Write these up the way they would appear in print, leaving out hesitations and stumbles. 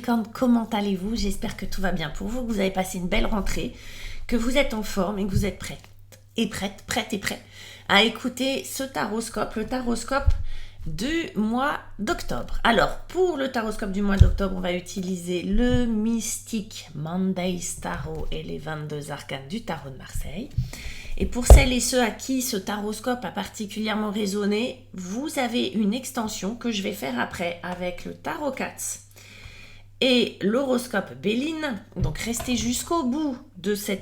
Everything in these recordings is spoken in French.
Comment allez-vous? J'espère que tout va bien pour vous, que vous avez passé une belle rentrée, que vous êtes en forme et que vous êtes prête à écouter ce taroscope, le taroscope du mois d'octobre. Alors, pour le taroscope du mois d'octobre, on va utiliser le Mystic Monday Tarot et les 22 arcanes du tarot de Marseille. Et pour celles et ceux à qui ce taroscope a particulièrement résonné, vous avez une extension que je vais faire après avec le tarot Katz et l'horoscope Béline. Donc restez jusqu'au bout de ce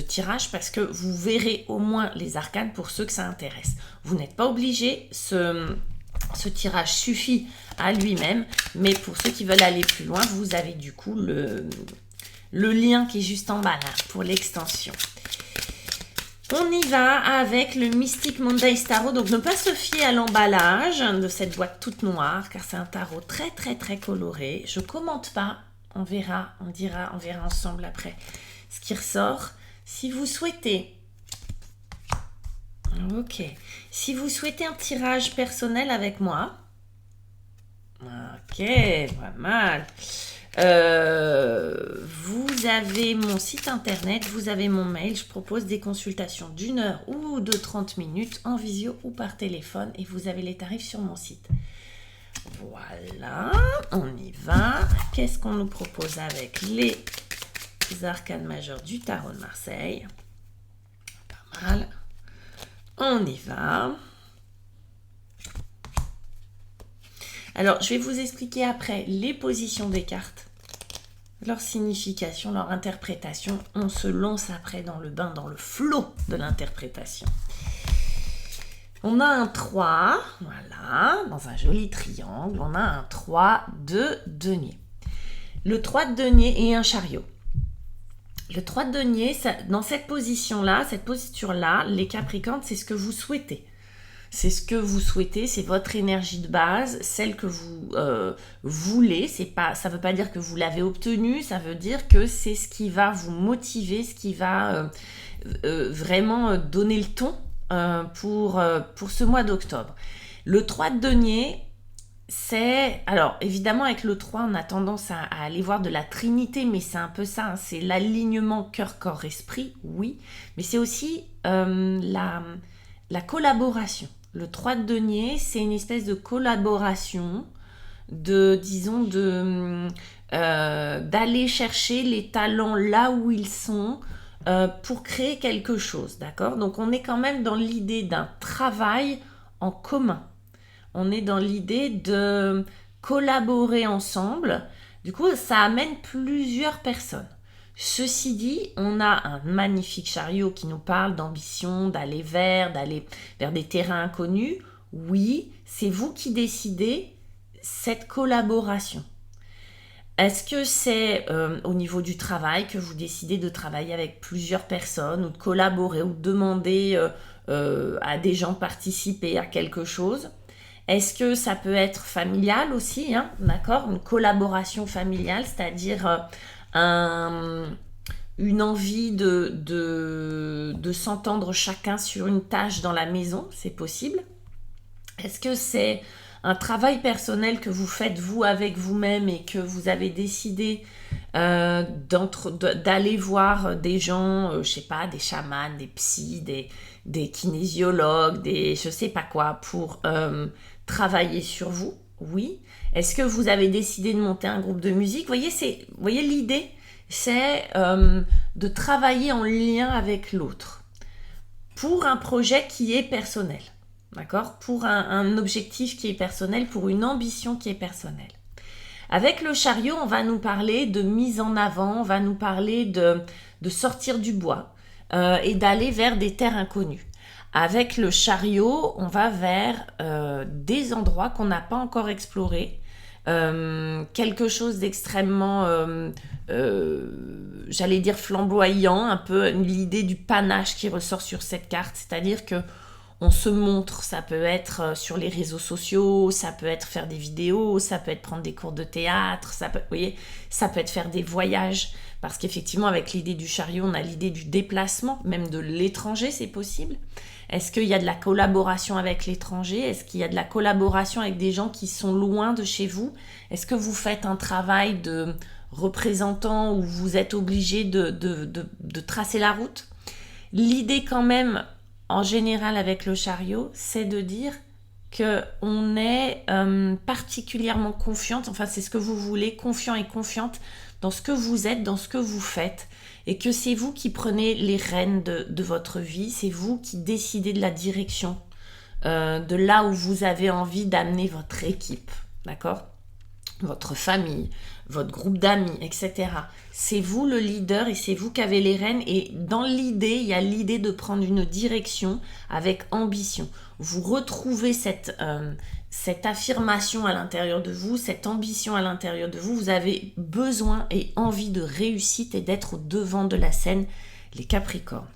tirage parce que vous verrez au moins les arcanes pour ceux que ça intéresse. Vous n'êtes pas obligé, ce tirage suffit à lui-même, mais pour ceux qui veulent aller plus loin, vous avez du coup le lien qui est juste en bas là pour l'extension. On y va avec le Mystic Monday Tarot. Donc, ne pas se fier à l'emballage de cette boîte toute noire, car c'est un tarot très, très, très coloré. Je ne commente pas. On verra ensemble après ce qui ressort. Si vous souhaitez... Ok. Si vous souhaitez un tirage personnel avec moi... Ok, pas mal. Vous avez mon site internet, vous avez mon mail, je propose des consultations d'1 heure ou de 30 minutes en visio ou par téléphone et vous avez les tarifs sur mon site. Voilà, on y va. Qu'est-ce qu'on nous propose avec les arcanes majeures du tarot de Marseille? Pas mal. On y va. Alors, je vais vous expliquer après les positions des cartes, leur signification, leur interprétation. On se lance après dans le bain, dans le flot de l'interprétation. On a un 3, voilà, dans un joli triangle. On a un 3 de denier. Le 3 de denier et un chariot. Le 3 de denier, dans cette position-là, cette posture-là, les Capricornes, c'est ce que vous souhaitez. C'est ce que vous souhaitez, c'est votre énergie de base, celle que vous voulez. Ça ne veut pas dire que vous l'avez obtenue, ça veut dire que c'est ce qui va vous motiver, ce qui va vraiment donner le ton pour ce mois d'octobre. Le 3 de denier, c'est... Alors, évidemment, avec le 3, on a tendance à aller voir de la trinité, mais c'est un peu ça, hein, c'est l'alignement cœur, corps, esprit, oui, mais c'est aussi la collaboration. Le 3 de denier, c'est une espèce de collaboration, d'aller chercher les talents là où ils sont pour créer quelque chose, d'accord? Donc on est quand même dans l'idée d'un travail en commun. On est dans l'idée de collaborer ensemble. Du coup, ça amène plusieurs personnes. Ceci dit, on a un magnifique chariot qui nous parle d'ambition, d'aller vers des terrains inconnus. Oui, c'est vous qui décidez cette collaboration. Est-ce que c'est au niveau du travail que vous décidez de travailler avec plusieurs personnes ou de collaborer ou de demander à des gens de participer à quelque chose? Est-ce que ça peut être familial aussi, hein, d'accord? Une collaboration familiale, c'est-à-dire... une envie de s'entendre chacun sur une tâche dans la maison, c'est possible. Est-ce que c'est un travail personnel que vous faites vous avec vous-même et que vous avez décidé d'aller voir des gens, je sais pas, des chamans, des psys, des kinésiologues, je sais pas quoi, pour travailler sur vous? Oui. Est-ce que vous avez décidé de monter un groupe de musique? Vous voyez l'idée, c'est de travailler en lien avec l'autre pour un projet qui est personnel, d'accord? Pour un objectif qui est personnel, pour une ambition qui est personnelle. Avec le chariot, on va nous parler de mise en avant, on va nous parler de sortir du bois et d'aller vers des terres inconnues. Avec le chariot, on va vers des endroits qu'on n'a pas encore explorés, quelque chose d'extrêmement, j'allais dire flamboyant, un peu l'idée du panache qui ressort sur cette carte, c'est-à-dire que on se montre, ça peut être sur les réseaux sociaux, ça peut être faire des vidéos, ça peut être prendre des cours de théâtre, ça peut, vous voyez, ça peut être faire des voyages, parce qu'effectivement avec l'idée du chariot, on a l'idée du déplacement, même de l'étranger, c'est possible. Est-ce qu'il y a de la collaboration avec l'étranger? Est-ce qu'il y a de la collaboration avec des gens qui sont loin de chez vous? Est-ce que vous faites un travail de représentant où vous êtes obligé de tracer la route? L'idée quand même, en général avec le chariot, c'est de dire qu'on est particulièrement confiante, enfin c'est ce que vous voulez, confiant et confiante dans ce que vous êtes, dans ce que vous faites, et que c'est vous qui prenez les rênes de votre vie, c'est vous qui décidez de la direction, de là où vous avez envie d'amener votre équipe, d'accord ? Votre famille, votre groupe d'amis, etc. C'est vous le leader et c'est vous qui avez les rênes. Et dans l'idée, il y a l'idée de prendre une direction avec ambition. Vous retrouvez cette affirmation à l'intérieur de vous, cette ambition à l'intérieur de vous. Vous avez besoin et envie de réussite et d'être au devant de la scène, les Capricornes.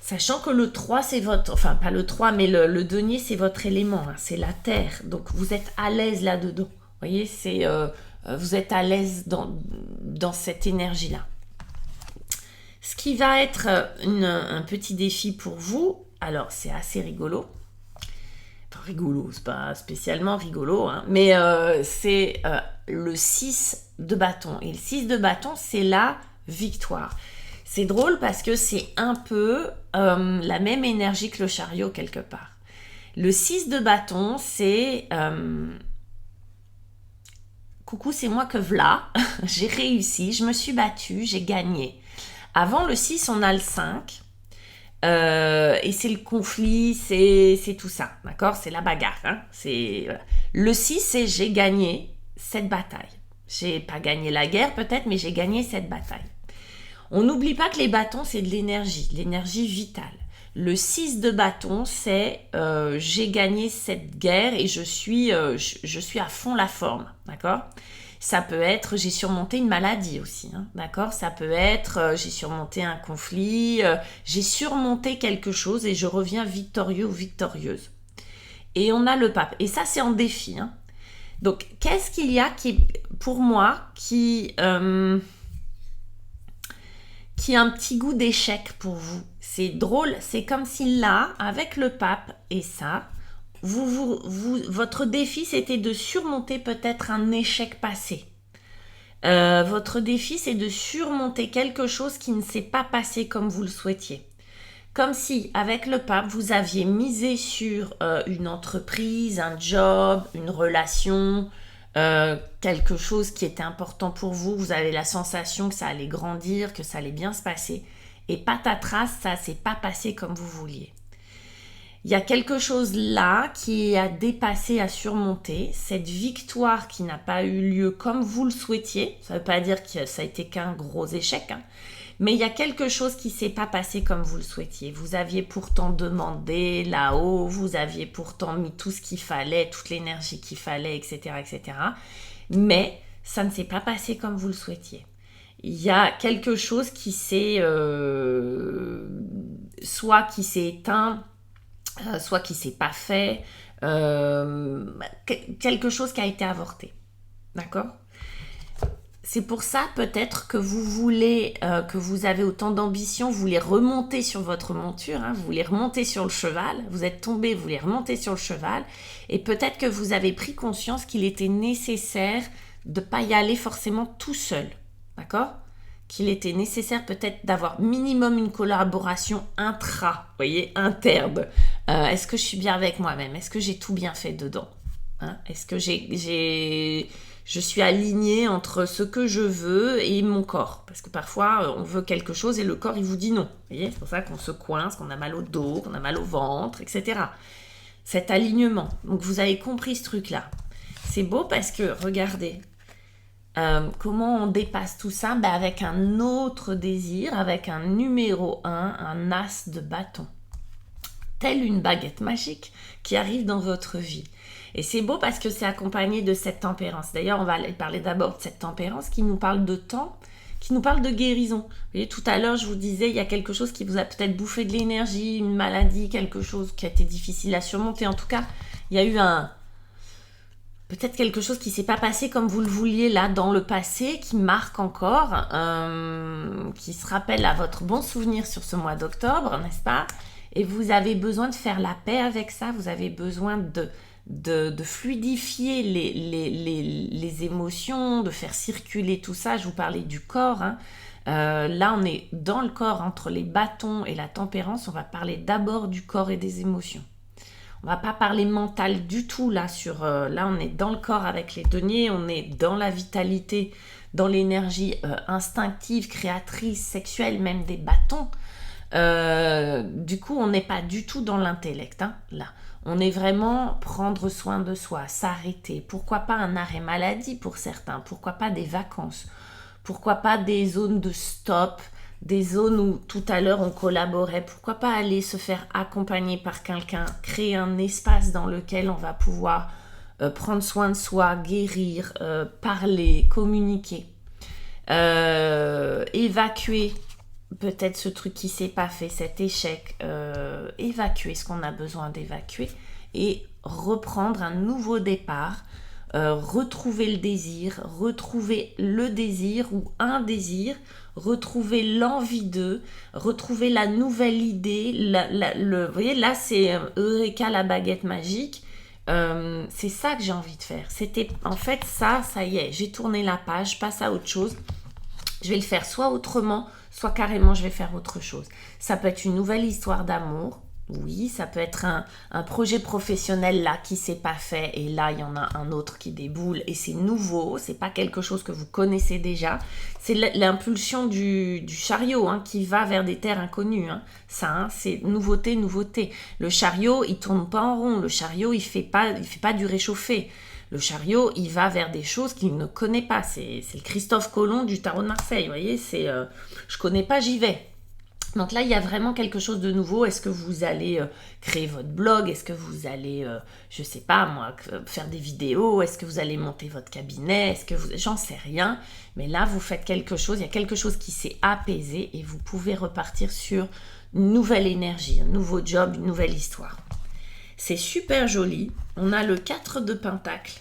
Sachant que le 3, c'est votre... Enfin, pas le 3, mais le denier, c'est votre élément. Hein, c'est la terre. Donc, vous êtes à l'aise là-dedans. Vous voyez, vous êtes à l'aise dans cette énergie-là. Ce qui va être un petit défi pour vous, alors c'est assez rigolo. Enfin, rigolo, c'est pas spécialement rigolo, hein, mais c'est le 6 de bâton. Et le 6 de bâton, c'est la victoire. C'est drôle parce que c'est un peu la même énergie que le chariot quelque part. Le 6 de bâton, c'est... coucou, c'est moi que v'là, j'ai réussi, je me suis battue, j'ai gagné. Avant le 6, on a le 5, et c'est le conflit, c'est tout ça, d'accord? C'est la bagarre. Hein, voilà. Le 6, c'est j'ai gagné cette bataille. J'ai pas gagné la guerre peut-être, mais j'ai gagné cette bataille. On n'oublie pas que les bâtons, c'est de l'énergie vitale. Le 6 de bâton, c'est j'ai gagné cette guerre et je suis à fond la forme, d'accord? Ça peut être j'ai surmonté une maladie aussi, hein, d'accord? Ça peut être j'ai surmonté un conflit, j'ai surmonté quelque chose et je reviens victorieux ou victorieuse. Et on a le pape. Et ça, c'est en défi. Hein. Donc, qu'est-ce qu'il y a pour moi qui a un petit goût d'échec pour vous? C'est drôle, c'est comme si là, avec le pape et ça, votre défi, c'était de surmonter peut-être un échec passé. Votre défi, c'est de surmonter quelque chose qui ne s'est pas passé comme vous le souhaitiez. Comme si, avec le pape, vous aviez misé sur une entreprise, un job, une relation, quelque chose qui était important pour vous. Vous avez la sensation que ça allait grandir, que ça allait bien se passer. Et patatras, ça s'est pas passé comme vous vouliez. Il y a quelque chose là qui a dépassé, à surmonter. Cette victoire qui n'a pas eu lieu comme vous le souhaitiez. Ça ne veut pas dire que ça a été qu'un gros échec, hein. Mais il y a quelque chose qui ne s'est pas passé comme vous le souhaitiez. Vous aviez pourtant demandé là-haut, vous aviez pourtant mis tout ce qu'il fallait, toute l'énergie qu'il fallait, etc., etc. Mais ça ne s'est pas passé comme vous le souhaitiez. Il y a quelque chose qui s'est... soit qui s'est éteint, soit qui ne s'est pas fait, quelque chose qui a été avorté. D'accord ? C'est pour ça peut-être que vous voulez, que vous avez autant d'ambition, vous voulez remonter sur votre monture, hein, vous voulez remonter sur le cheval, vous êtes tombé, vous voulez remonter sur le cheval, et peut-être que vous avez pris conscience qu'il était nécessaire de ne pas y aller forcément tout seul, d'accord ? Qu'il était nécessaire peut-être d'avoir minimum une collaboration interne. Est-ce que je suis bien avec moi-même ? Est-ce que j'ai tout bien fait dedans ? Hein ? Est-ce que je suis alignée entre ce que je veux et mon corps. Parce que parfois, on veut quelque chose et le corps, il vous dit non. Vous voyez, c'est pour ça qu'on se coince, qu'on a mal au dos, qu'on a mal au ventre, etc. Cet alignement. Donc, vous avez compris ce truc-là. C'est beau parce que, regardez, comment on dépasse tout ça ? Avec un autre désir, avec un numéro 1, un as de bâton. Telle une baguette magique qui arrive dans votre vie. Et c'est beau parce que c'est accompagné de cette tempérance. D'ailleurs, on va aller parler d'abord de cette tempérance qui nous parle de temps, qui nous parle de guérison. Vous voyez, tout à l'heure, je vous disais, il y a quelque chose qui vous a peut-être bouffé de l'énergie, une maladie, quelque chose qui a été difficile à surmonter. En tout cas, il y a eu peut-être quelque chose qui ne s'est pas passé comme vous le vouliez là dans le passé, qui marque encore, qui se rappelle à votre bon souvenir sur ce mois d'octobre, n'est-ce pas? Et vous avez besoin de faire la paix avec ça, vous avez besoin de fluidifier les émotions, de faire circuler tout ça. Je vous parlais du corps, hein. Là on est dans le corps, entre les bâtons et la tempérance. On va parler d'abord du corps et des émotions. On va pas parler mental du tout là là on est dans le corps avec les deniers, on est dans la vitalité, dans l'énergie instinctive, créatrice, sexuelle, même des bâtons. Du coup on n'est pas du tout dans l'intellect, hein, là. On est vraiment prendre soin de soi, s'arrêter. Pourquoi pas un arrêt maladie pour certains? Pourquoi pas des vacances? Pourquoi pas des zones de stop? Des zones où tout à l'heure on collaborait, pourquoi pas aller se faire accompagner par quelqu'un, créer un espace dans lequel on va pouvoir prendre soin de soi, guérir, parler, communiquer, évacuer peut-être ce truc qui s'est pas fait, cet échec, évacuer ce qu'on a besoin d'évacuer et reprendre un nouveau départ. Retrouver le désir ou un désir, retrouver l'envie d'eux, retrouver la nouvelle idée, vous voyez là c'est Eureka, la baguette magique. C'est ça que j'ai envie de faire. C'était en fait ça y est, j'ai tourné la page, je passe à autre chose. Je vais le faire soit autrement, soit carrément je vais faire autre chose. Ça peut être une nouvelle histoire d'amour. Oui, ça peut être un projet professionnel là qui s'est pas fait et là il y en a un autre qui déboule et c'est nouveau, c'est pas quelque chose que vous connaissez déjà. C'est l'impulsion du chariot, hein, qui va vers des terres inconnues, hein. Ça, hein, c'est nouveauté. Le chariot il tourne pas en rond, le chariot il fait pas du réchauffé. Le chariot il va vers des choses qu'il ne connaît pas. C'est le Christophe Colomb du tarot de Marseille, vous voyez, je connais pas, j'y vais. Donc là, il y a vraiment quelque chose de nouveau. Est-ce que vous allez créer votre blog? Est-ce que vous allez, je sais pas moi, faire des vidéos? Est-ce que vous allez monter votre cabinet? J'en sais rien. Mais là, vous faites quelque chose. Il y a quelque chose qui s'est apaisé et vous pouvez repartir sur une nouvelle énergie, un nouveau job, une nouvelle histoire. C'est super joli. On a le 4 de Pentacle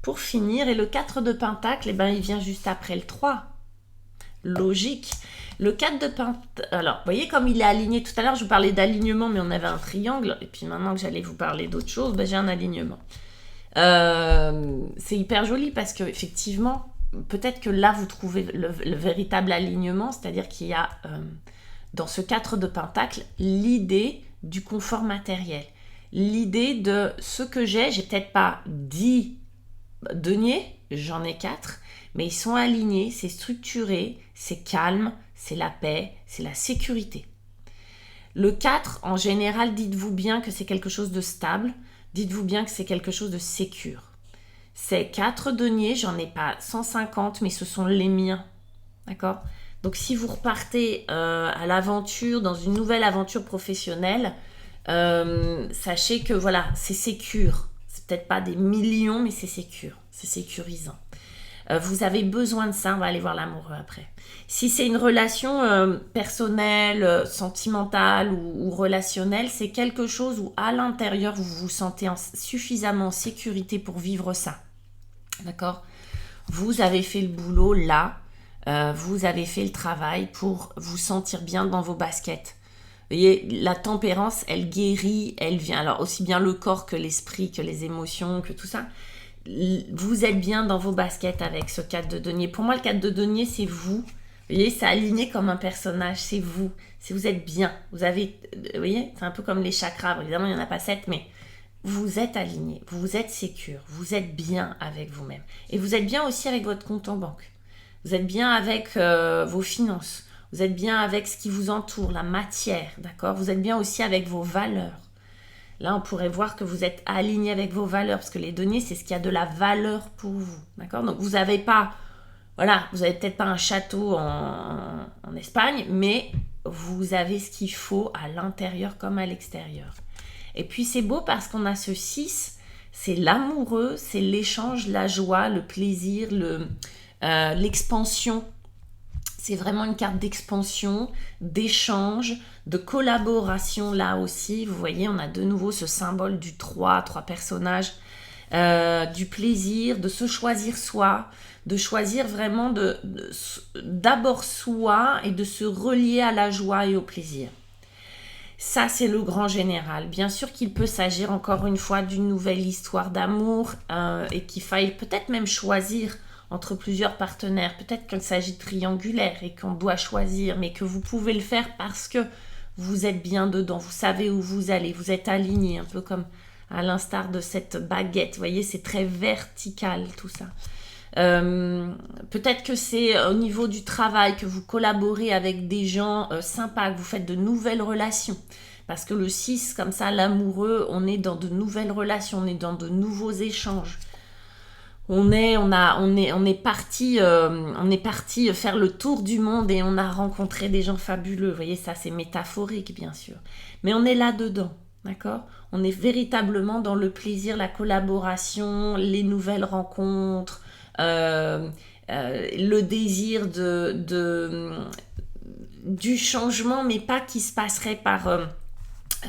pour finir. Et le 4 de Pentacle, il vient juste après le 3. Logique. Le 4 de Pentacle, alors, vous voyez comme il est aligné. Tout à l'heure, je vous parlais d'alignement, mais on avait un triangle. Et puis maintenant que j'allais vous parler d'autre chose, j'ai un alignement. C'est hyper joli parce que effectivement, peut-être que là, vous trouvez le véritable alignement. C'est-à-dire qu'il y a, dans ce 4 de Pentacle, l'idée du confort matériel. L'idée de ce que j'ai peut-être pas 10 deniers, j'en ai 4. Mais ils sont alignés, c'est structuré, c'est calme, c'est la paix, c'est la sécurité. Le 4, en général, dites-vous bien que c'est quelque chose de stable, dites-vous bien que c'est quelque chose de sécure. Ces 4 deniers, j'en ai pas 150, mais ce sont les miens. D'accord? Donc si vous repartez à l'aventure, dans une nouvelle aventure professionnelle, sachez que voilà, c'est sécure. C'est peut-être pas des millions, mais c'est sécure, c'est sécurisant. Vous avez besoin de ça, on va aller voir l'amoureux après. Si c'est une relation personnelle, sentimentale ou relationnelle, c'est quelque chose où à l'intérieur, vous vous sentez suffisamment en sécurité pour vivre ça. D'accord? Vous avez fait le boulot là, vous avez fait le travail pour vous sentir bien dans vos baskets. Vous voyez, la tempérance, elle guérit, elle vient. Alors aussi bien le corps que l'esprit, que les émotions, que tout ça. Vous êtes bien dans vos baskets avec ce 4 de denier. Pour moi, le 4 de denier, c'est vous. Vous voyez, c'est aligné comme un personnage, c'est vous. Si vous êtes bien, vous avez, vous voyez, c'est un peu comme les chakras. Évidemment, il n'y en a pas 7, mais vous êtes aligné, vous êtes sécure, vous êtes bien avec vous-même. Et vous êtes bien aussi avec votre compte en banque. Vous êtes bien avec vos finances. Vous êtes bien avec ce qui vous entoure, la matière, d'accord? Vous êtes bien aussi avec vos valeurs. Là, on pourrait voir que vous êtes aligné avec vos valeurs, parce que les deniers, c'est ce qui a de la valeur pour vous, d'accord? Donc, vous n'avez pas, voilà, vous n'avez peut-être pas un château en Espagne, mais vous avez ce qu'il faut à l'intérieur comme à l'extérieur. Et puis, c'est beau parce qu'on a ce 6, c'est l'amoureux, c'est l'échange, la joie, le plaisir, l'expansion. C'est vraiment une carte d'expansion, d'échange, de collaboration là aussi. Vous voyez, on a de nouveau ce symbole du 3 personnages, du plaisir, de se choisir soi, de choisir vraiment d'abord soi et de se relier à la joie et au plaisir. Ça, c'est le grand général. Bien sûr qu'il peut s'agir encore une fois d'une nouvelle histoire d'amour et qu'il faille peut-être même choisir entre plusieurs partenaires. Peut-être qu'il s'agit de triangulaire et qu'on doit choisir, mais que vous pouvez le faire parce que vous êtes bien dedans, vous savez où vous allez, vous êtes aligné, un peu comme à l'instar de cette baguette. Vous voyez, c'est très vertical tout ça. Peut-être que c'est au niveau du travail que vous collaborez avec des gens sympas, que vous faites de nouvelles relations. Parce que le 6, comme ça, l'amoureux, on est dans de nouvelles relations, on est dans de nouveaux échanges. On est parti faire le tour du monde et on a rencontré des gens fabuleux. Vous voyez, ça c'est métaphorique bien sûr. Mais on est là-dedans, d'accord ? On est véritablement dans le plaisir, la collaboration, les nouvelles rencontres, le désir du changement, mais pas qui se passerait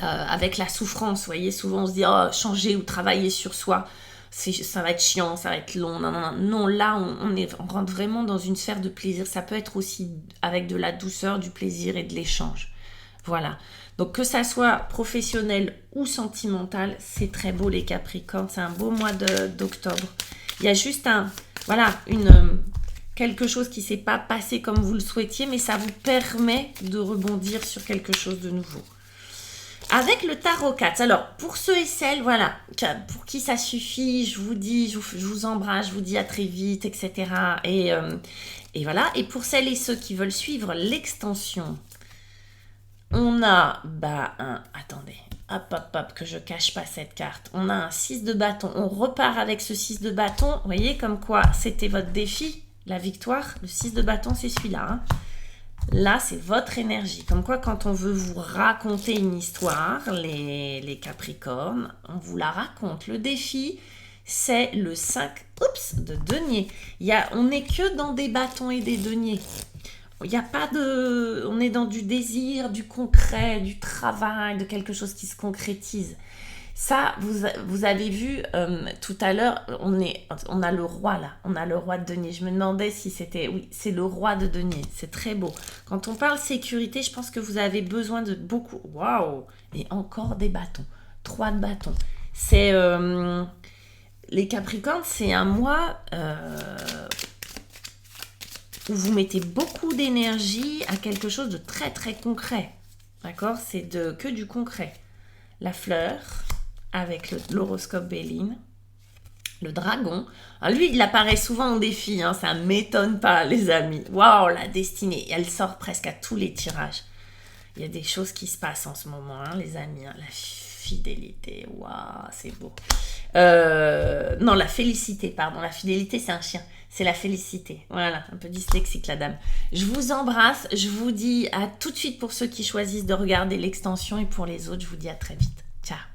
avec la souffrance. Vous voyez, souvent on se dit oh, changer ou travailler sur soi. Ça va être chiant, ça va être long. Non, là, on rentre vraiment dans une sphère de plaisir. Ça peut être aussi avec de la douceur, du plaisir et de l'échange. Voilà. Donc, que ça soit professionnel ou sentimental, c'est très beau, les Capricornes. C'est un beau mois d'octobre. Il y a juste quelque chose qui ne s'est pas passé comme vous le souhaitiez, mais ça vous permet de rebondir sur quelque chose de nouveau. Avec le tarot 4, alors pour ceux et celles, voilà, pour qui ça suffit, je vous embrasse, je vous dis à très vite, etc. Et voilà, et pour celles et ceux qui veulent suivre l'extension, on a, attendez, hop, que je cache pas cette carte, on a un 6 de bâton, on repart avec ce 6 de bâton, vous voyez comme quoi c'était votre défi, la victoire, le 6 de bâton c'est celui-là, hein. Là, c'est votre énergie. Comme quoi, quand on veut vous raconter une histoire, les Capricornes, on vous la raconte. Le défi, c'est le 5 de denier. On n'est que dans des bâtons et des deniers. Il n'y a pas de... On est dans du désir, du concret, du travail, de quelque chose qui se concrétise. Ça, vous avez vu tout à l'heure, on a le roi là, on a le roi de denier. Je me demandais si c'était... Oui, c'est le roi de denier, c'est très beau. Quand on parle sécurité, je pense que vous avez besoin de beaucoup... Waouh! Et encore des bâtons, 3 de bâtons. C'est... les Capricornes, c'est un mois où vous mettez beaucoup d'énergie à quelque chose de très très concret. D'accord? C'est que du concret. La fleur... avec l'horoscope Béline, le dragon. Alors lui, il apparaît souvent en défi, hein, ça ne m'étonne pas, les amis. Waouh, la destinée, elle sort presque à tous les tirages. Il y a des choses qui se passent en ce moment, hein, les amis. Hein, la fidélité, waouh, c'est beau. Non, la félicité, pardon. La fidélité, c'est un chien. C'est la félicité. Voilà, un peu dyslexique, la dame. Je vous embrasse. Je vous dis à tout de suite pour ceux qui choisissent de regarder l'extension et pour les autres, je vous dis à très vite. Ciao.